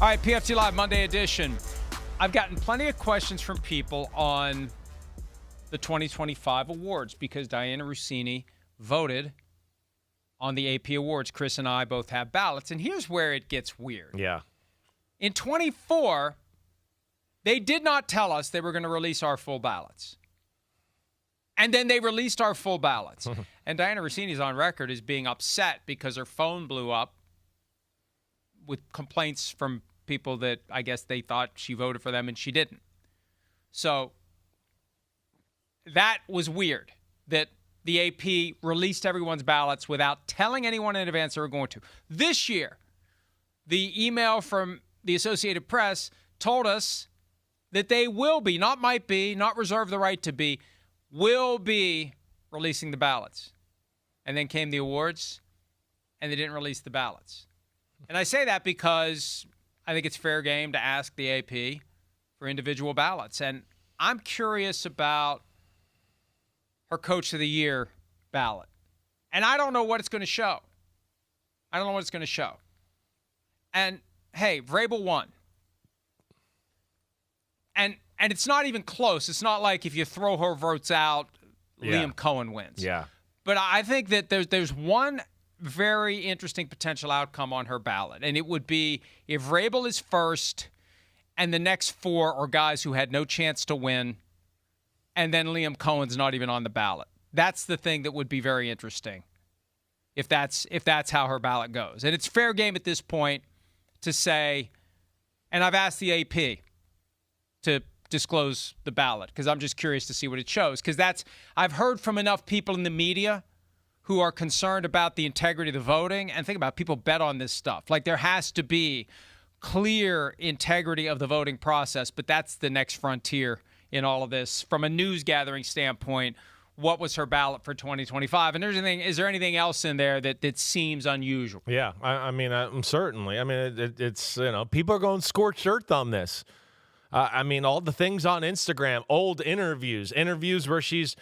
All right, PFT Live Monday edition. I've gotten plenty of questions from people on the 2025 awards because Dianna Russini voted on the AP awards. Chris and I both have ballots, and here's where it gets weird. Yeah. In 24, they did not tell us they were going to release our full ballots. And then they released our full ballots. And Dianna Russini's on record as being upset because her phone blew up with complaints from people that I guess they thought she voted for them and she didn't. So that was weird that the AP released everyone's ballots without telling anyone in advance they were going to. This year, the email from the Associated Press told us that they will be, not might be, not reserve the right to be, will be releasing the ballots. And then came the awards, and they didn't release the ballots. And I say that because I think it's fair game to ask the AP for individual ballots. And I'm curious about her Coach of the Year ballot. And I don't know what it's going to show. And, hey, Vrabel won. And it's not even close. It's not like if you throw her votes out, Liam Cohen wins. Yeah. But I think that there's one very interesting potential outcome on her ballot, and it would be if Vrabel is first and the next four are guys who had no chance to win, and then Liam Cohen's not even on the ballot. That's the thing that would be very interesting if that's how her ballot goes. And it's fair game at this point to say, and I've asked the AP to disclose the ballot because I'm just curious to see what it shows, because I've heard from enough people in the media who are concerned about the integrity of the voting. And think about it, people bet on this stuff. Like, there has to be clear integrity of the voting process, but that's the next frontier in all of this. From a news gathering standpoint, what was her ballot for 2025? And is there anything else in there that seems unusual? Yeah, I mean, certainly. I mean, it's, people are going scorched earth on this. I mean, all the things on Instagram, old interviews where she's,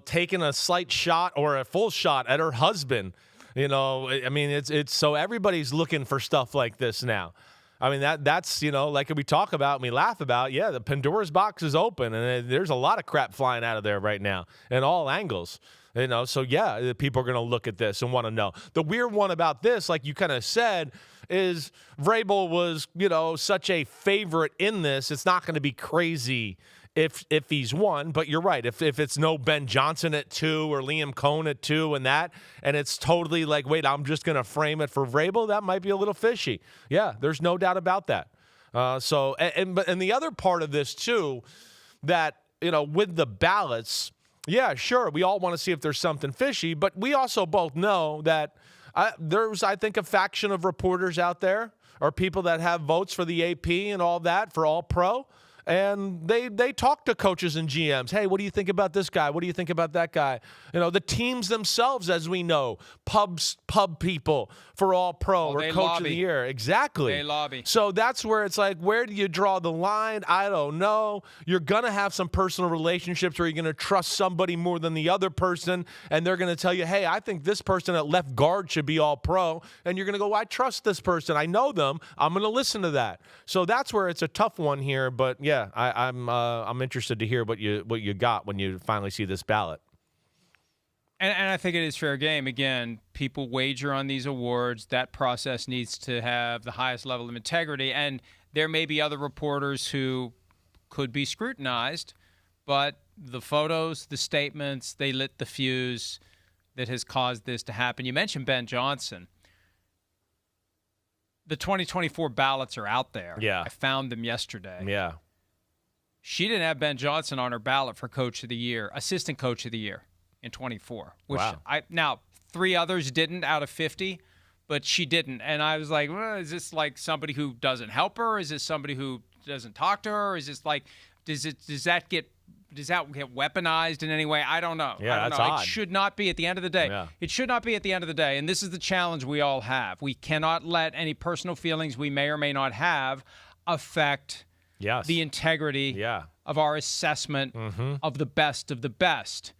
taking a slight shot or a full shot at her husband. I mean, it's so everybody's looking for stuff like this now. I mean, that's, like we talk about and we laugh about, the Pandora's box is open and there's a lot of crap flying out of there right now in all angles. So people are going to look at this and want to know. The weird one about this, like you kind of said, is Vrabel was, such a favorite in this. It's not going to be crazy if he's won, but you're right. If it's no Ben Johnson at 2 or Liam Cohen at 2 and it's totally like, wait, I'm just going to frame it for Vrabel, that might be a little fishy. Yeah, there's no doubt about that. But the other part of this too, that, with the ballots, yeah, sure, we all want to see if there's something fishy, but we also both know that there's, I think, a faction of reporters out there or people that have votes for the AP and all that for All Pro. And they talk to coaches and GMs. Hey, what do you think about this guy? What do you think about that guy? The teams themselves, as we know, pub people for All Pro or Coach of the Year. Exactly. They lobby. So that's where it's like, where do you draw the line? I don't know. You're going to have some personal relationships where you're going to trust somebody more than the other person, and they're going to tell you, hey, I think this person at left guard should be All Pro, and you're going to go, I trust this person. I know them. I'm going to listen to that. So that's where it's a tough one here, but yeah, I'm interested to hear what you got when you finally see this ballot. And I think it is fair game. Again, people wager on these awards. That process needs to have the highest level of integrity. And there may be other reporters who could be scrutinized, but the photos, the statements, they lit the fuse that has caused this to happen. You mentioned Ben Johnson. The 2024 ballots are out there. Yeah. I found them yesterday. Yeah. She didn't have Ben Johnson on her ballot for Coach of the Year, Assistant Coach of the Year in 24. Which wow. Now, 3 others didn't out of 50, but she didn't. And I was like, well, is this like somebody who doesn't help her? Is this somebody who doesn't talk to her? Is this like, does that get weaponized in any way? I don't know. Yeah, I don't that's know. odd. It should not be at the end of the day. Yeah. It should not be at the end of the day. And this is the challenge we all have. We cannot let any personal feelings we may or may not have affect the integrity of our assessment of the best of the best.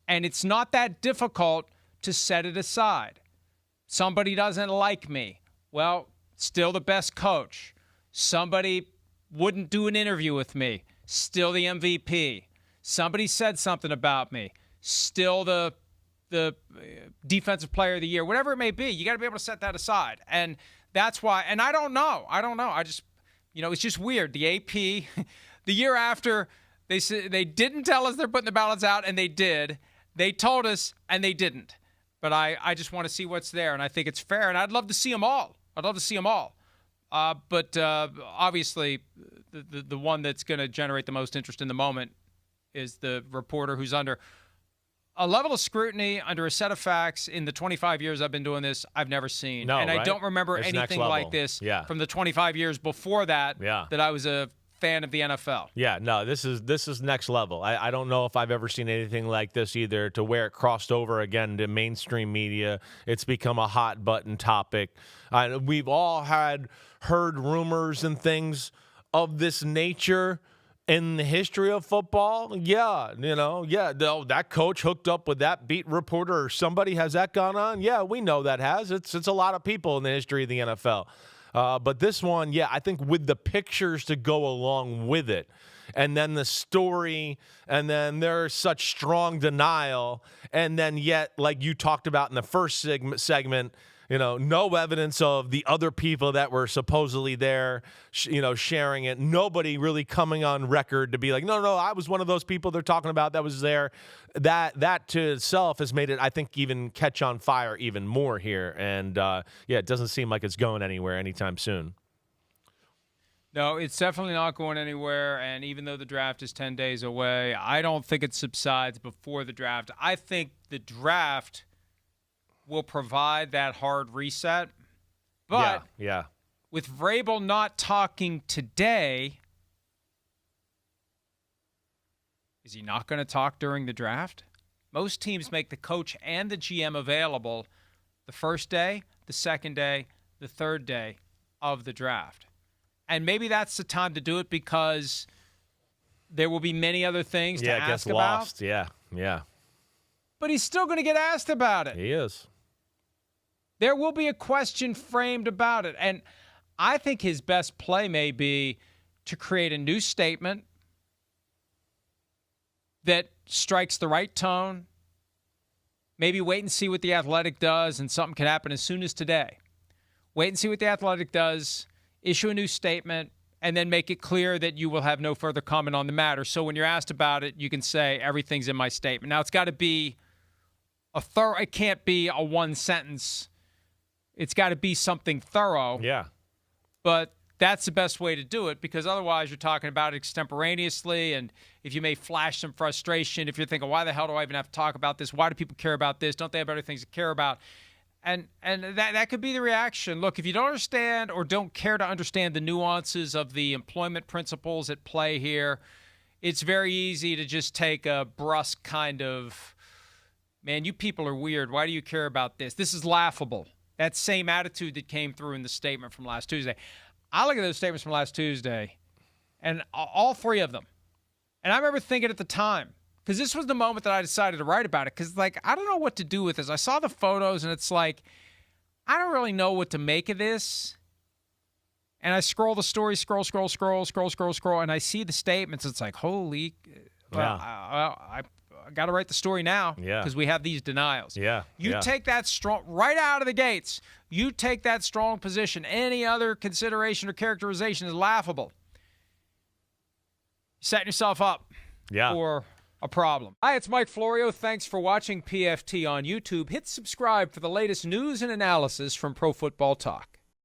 And it's not that difficult to set it aside. Somebody doesn't like me. Well, still the best coach. Somebody wouldn't do an interview with me. Still the MVP. Somebody said something about me. Still the defensive player of the year. Whatever it may be, you got to be able to set that aside. And that's why. And I don't know. I just, it's just weird. The AP, the year after, they didn't tell us they're putting the ballots out, and they did. They told us, and they didn't. But I just want to see what's there, and I think it's fair, and I'd love to see them all. But obviously, the one that's going to generate the most interest in the moment is the reporter who's under a level of scrutiny, under a set of facts in the 25 years I've been doing this, I've never seen. No, and I right? don't remember It's anything like this from the 25 years before that that I was a fan of the NFL. Yeah, no, this is next level. I don't know if I've ever seen anything like this either, to where it crossed over again to mainstream media. It's become a hot button topic. We've all heard rumors and things of this nature in the history of football. That coach hooked up with that beat reporter or somebody. Has that gone on? Yeah, we know that has. It's a lot of people in the history of the NFL. But this one, I think with the pictures to go along with it, and then the story, and then there's such strong denial, and then yet, like you talked about in the first segment, no evidence of the other people that were supposedly there, sharing it. Nobody really coming on record to be like, no, I was one of those people they're talking about that was there. That to itself has made it, I think, even catch on fire even more here. And, it doesn't seem like it's going anywhere anytime soon. No, it's definitely not going anywhere. And even though the draft is 10 days away, I don't think it subsides before the draft. I think the draft will provide that hard reset. But with Vrabel not talking today, is he not going to talk during the draft? Most teams make the coach and the GM available the first day, the second day, the third day of the draft. And maybe that's the time to do it because there will be many other things to ask about. Lost. Yeah. But he's still going to get asked about it. He is. There will be a question framed about it. And I think his best play may be to create a new statement that strikes the right tone. Maybe wait and see what The Athletic does, and something can happen as soon as today. Wait and see what The Athletic does, issue a new statement, and then make it clear that you will have no further comment on the matter. So when you're asked about it, you can say everything's in my statement. Now, it's got to be it can't be a one sentence. It's got to be something thorough. Yeah. But that's the best way to do it, because otherwise you're talking about it extemporaneously, and if you may flash some frustration, if you're thinking, why the hell do I even have to talk about this? Why do people care about this? Don't they have better things to care about? And that could be the reaction. Look, if you don't understand or don't care to understand the nuances of the employment principles at play here, it's very easy to just take a brusque kind of, man, you people are weird. Why do you care about this? This is laughable. That same attitude that came through in the statement from last Tuesday. I look at those statements from last Tuesday, and all three of them. And I remember thinking at the time, because this was the moment that I decided to write about it, because, I don't know what to do with this. I saw the photos, and it's I don't really know what to make of this. And I scroll the story, scroll, and I see the statements. It's holy, I got to write the story now because we have these denials. You take that strong, right out of the gates, you take that strong position. Any other consideration or characterization is laughable. You're setting yourself up for a problem. Hi, it's Mike Florio. Thanks for watching PFT on YouTube. Hit subscribe for the latest news and analysis from Pro Football Talk.